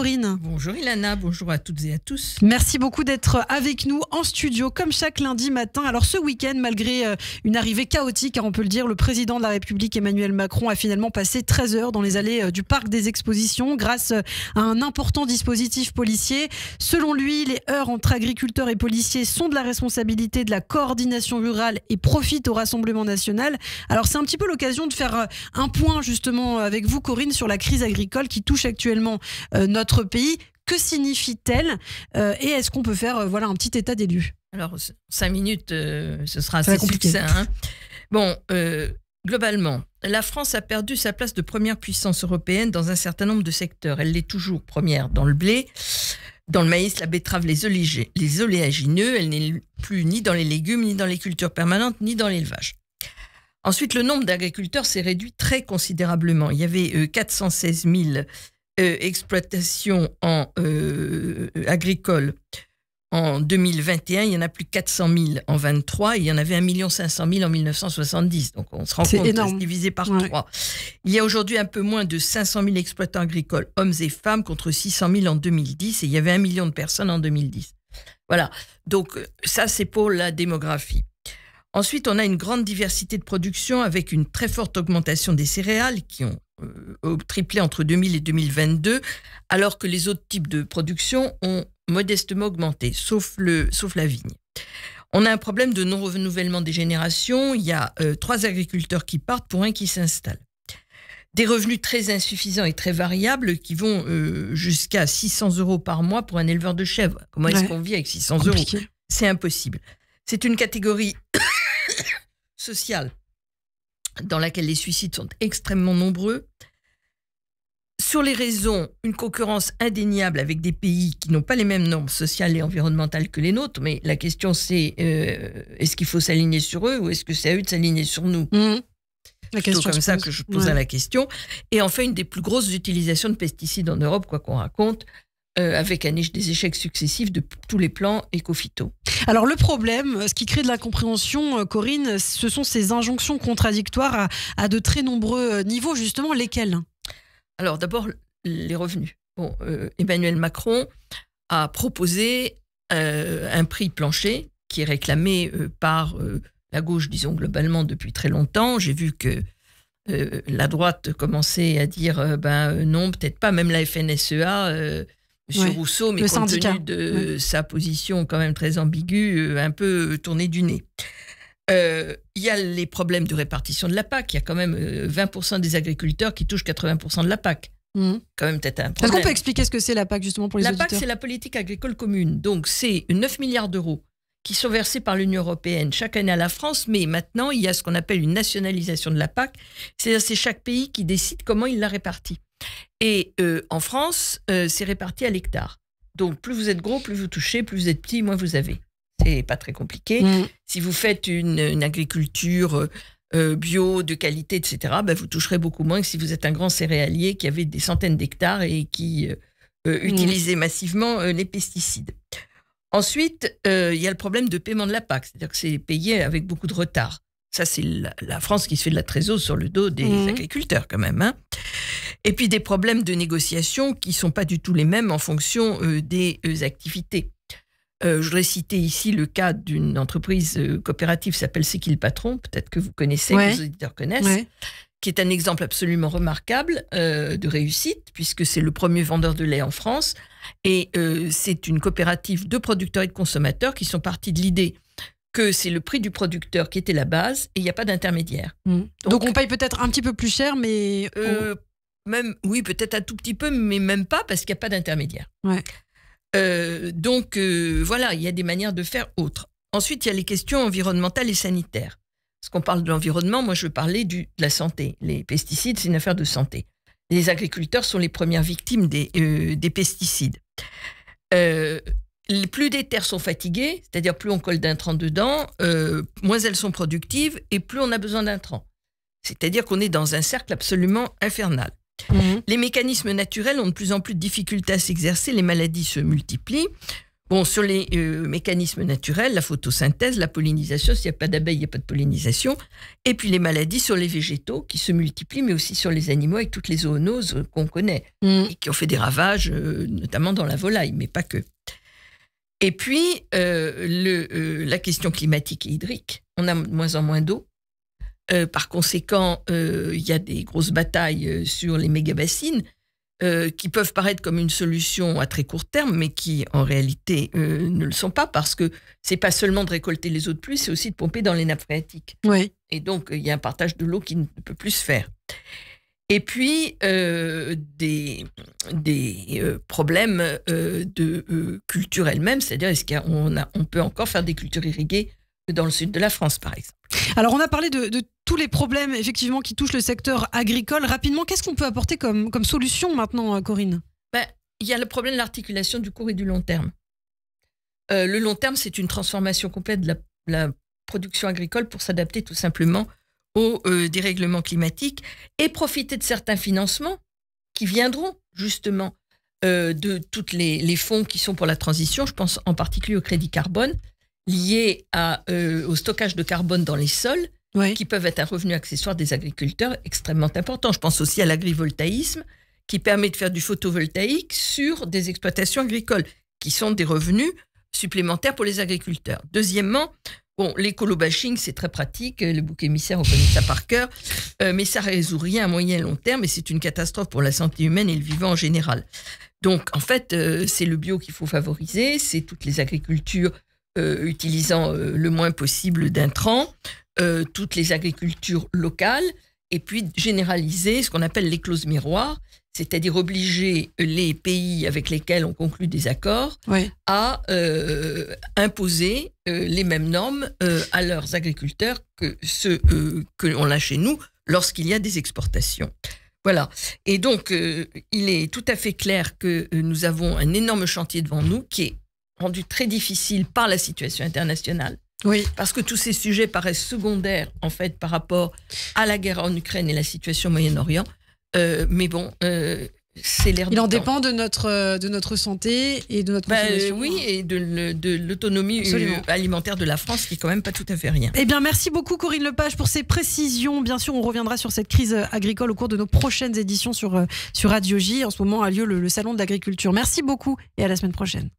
Corinne. Bonjour Ilana, bonjour à toutes et à tous. Merci beaucoup d'être avec nous en studio, comme chaque lundi matin. Alors ce week-end, malgré une arrivée chaotique, on peut le dire, le président de la République Emmanuel Macron a finalement passé 13 heures dans les allées du parc des expositions grâce à un important dispositif policier. Selon lui, les heurts entre agriculteurs et policiers sont de la responsabilité de la coordination rurale et profitent au Rassemblement national. Alors c'est un petit peu l'occasion de faire un point justement avec vous, Corinne, sur la crise agricole qui touche actuellement notre pays. Que signifie-t-elle et est-ce qu'on peut faire un petit état des lieux? Alors 5 minutes, ce sera assez succinct. Hein. Bon, globalement, la France a perdu sa place de première puissance européenne dans un certain nombre de secteurs. Elle l'est toujours première dans le blé, dans le maïs, la betterave, les oléagineux. Elle n'est plus ni dans les légumes, ni dans les cultures permanentes, ni dans l'élevage. Ensuite, le nombre d'agriculteurs s'est réduit très considérablement. Il y avait 416 000 exploitations agricoles en 2021. Il y en a plus de 400 000 en 2023. Il y en avait 1 500 000 en 1970. Donc, on se rend compte que c'est divisé par 3. Il y a aujourd'hui un peu moins de 500 000 exploitants agricoles, hommes et femmes, contre 600 000 en 2010. Et il y avait 1 million de personnes en 2010. Voilà. Donc, ça, c'est pour la démographie. Ensuite, on a une grande diversité de production avec une très forte augmentation des céréales qui ont triplé entre 2000 et 2022, alors que les autres types de production ont modestement augmenté, sauf la vigne. On a un problème de non-renouvellement des générations. Il y a 3 agriculteurs qui partent pour 1 qui s'installe. Des revenus très insuffisants et très variables qui vont jusqu'à 600 € par mois pour un éleveur de chèvres. Comment est-ce qu'on vit avec 600 €? C'est impossible. C'est une catégorie sociale dans laquelle les suicides sont extrêmement nombreux. Sur les raisons, une concurrence indéniable avec des pays qui n'ont pas les mêmes normes sociales et environnementales que les nôtres, mais la question c'est est-ce qu'il faut s'aligner sur eux ou est-ce que c'est à eux de s'aligner sur nous? C'est plutôt comme ça que je posais la question. Et enfin, une des plus grosses utilisations de pesticides en Europe, quoi qu'on raconte, avec des échecs successifs de tous les plans éco-phyto. Alors le problème, ce qui crée de l'incompréhension, Corinne, ce sont ces injonctions contradictoires à de très nombreux niveaux, justement, lesquels? Alors d'abord, les revenus. Bon, Emmanuel Macron a proposé un prix plancher qui est réclamé par la gauche, disons globalement, depuis très longtemps. J'ai vu que la droite commençait à dire non, peut-être pas, même la FNSEA... Monsieur Rousseau, mais compte tenu de sa position quand même très ambiguë, un peu tournée du nez. Il y a les problèmes de répartition de la PAC. Il y a quand même 20% des agriculteurs qui touchent 80% de la PAC. Quand même peut-être un problème. Est-ce qu'on peut expliquer ce que c'est la PAC justement pour les auditeurs? La PAC, c'est la politique agricole commune. Donc c'est 9 milliards d'euros qui sont versés par l'Union européenne chaque année à la France, mais maintenant il y a ce qu'on appelle une nationalisation de la PAC. C'est-à-dire c'est chaque pays qui décide comment il la répartit. Et en France, c'est réparti à l'hectare. Donc, plus vous êtes gros, plus vous touchez, plus vous êtes petit, moins vous avez. C'est pas très compliqué. Si vous faites une agriculture bio, de qualité, etc., vous toucherez beaucoup moins que si vous êtes un grand céréalier qui avait des centaines d'hectares et qui utilisait massivement les pesticides. Ensuite, il y a le problème de paiement de la PAC. C'est-à-dire que c'est payé avec beaucoup de retard. Ça, c'est la France qui se fait de la trésorerie sur le dos des agriculteurs quand même. Hein. Et puis des problèmes de négociation qui ne sont pas du tout les mêmes en fonction des activités. Je voudrais citer ici le cas d'une entreprise coopérative qui s'appelle C'est qui le patron, peut-être que vous connaissez, que les auditeurs connaissent, qui est un exemple absolument remarquable de réussite, puisque c'est le premier vendeur de lait en France. Et c'est une coopérative de producteurs et de consommateurs qui sont partis de l'idée que c'est le prix du producteur qui était la base et il n'y a pas d'intermédiaire. Donc on paye peut-être un petit peu plus cher, mais... oui, peut-être un tout petit peu, mais même pas parce qu'il n'y a pas d'intermédiaire. Donc voilà, il y a des manières de faire autres. Ensuite, il y a les questions environnementales et sanitaires. Parce qu'on parle de l'environnement, moi je veux parler de la santé. Les pesticides, c'est une affaire de santé. Les agriculteurs sont les premières victimes des pesticides. Plus des terres sont fatiguées, c'est-à-dire plus on colle d'intrants dedans, moins elles sont productives et plus on a besoin d'intrants. C'est-à-dire qu'on est dans un cercle absolument infernal. Les mécanismes naturels ont de plus en plus de difficultés à s'exercer, les maladies se multiplient. Bon, sur les mécanismes naturels, la photosynthèse, la pollinisation, s'il n'y a pas d'abeilles, il n'y a pas de pollinisation. Et puis les maladies sur les végétaux qui se multiplient, mais aussi sur les animaux avec toutes les zoonoses qu'on connaît et qui ont fait des ravages, notamment dans la volaille, mais pas que. Et puis, la question climatique et hydrique. On a de moins en moins d'eau. Par conséquent, il y a des grosses batailles sur les méga-bassines qui peuvent paraître comme une solution à très court terme, mais qui, en réalité, ne le sont pas, parce que c'est pas seulement de récolter les eaux de pluie, c'est aussi de pomper dans les nappes phréatiques. Oui. Et donc, il y a un partage de l'eau qui ne peut plus se faire. Et puis, des problèmes de culture elle-même, c'est-à-dire est-ce qu'on peut encore faire des cultures irriguées dans le sud de la France, par exemple. Alors, on a parlé de tous les problèmes, effectivement, qui touchent le secteur agricole. Rapidement, qu'est-ce qu'on peut apporter comme solution maintenant, Corinne ? Il y a le problème de l'articulation du court et du long terme. Le long terme, c'est une transformation complète de la production agricole pour s'adapter tout simplement au dérèglement climatique et profiter de certains financements qui viendront justement de tous les fonds qui sont pour la transition. Je pense en particulier au crédit carbone lié au stockage de carbone dans les sols, qui peuvent être un revenu accessoire des agriculteurs extrêmement important. Je pense aussi à l'agrivoltaïsme qui permet de faire du photovoltaïque sur des exploitations agricoles qui sont des revenus supplémentaires pour les agriculteurs. Deuxièmement, l'écolo-bashing, c'est très pratique. Le bouc émissaire, on connaît ça par cœur. Mais ça ne résout rien à moyen et long terme et c'est une catastrophe pour la santé humaine et le vivant en général. Donc, en fait, c'est le bio qu'il faut favoriser. C'est toutes les agricultures utilisant le moins possible d'intrants, toutes les agricultures locales et puis généraliser ce qu'on appelle les clauses miroirs, c'est-à-dire obliger les pays avec lesquels on conclut des accords à imposer les mêmes normes à leurs agriculteurs que ceux que l'on a chez nous lorsqu'il y a des exportations. Voilà. Et donc, il est tout à fait clair que nous avons un énorme chantier devant nous qui est rendu très difficile par la situation internationale. Oui. Parce que tous ces sujets paraissent secondaires, en fait, par rapport à la guerre en Ukraine et la situation au Moyen-Orient. Mais bon, c'est l'air du temps. Il en dépend de notre santé et de notre consommation. Oui, et de l'autonomie alimentaire de la France, qui est quand même pas tout à fait rien. Eh bien, merci beaucoup Corinne Lepage pour ces précisions. Bien sûr, on reviendra sur cette crise agricole au cours de nos prochaines éditions sur Radio J. En ce moment a lieu le Salon de l'agriculture. Merci beaucoup et à la semaine prochaine.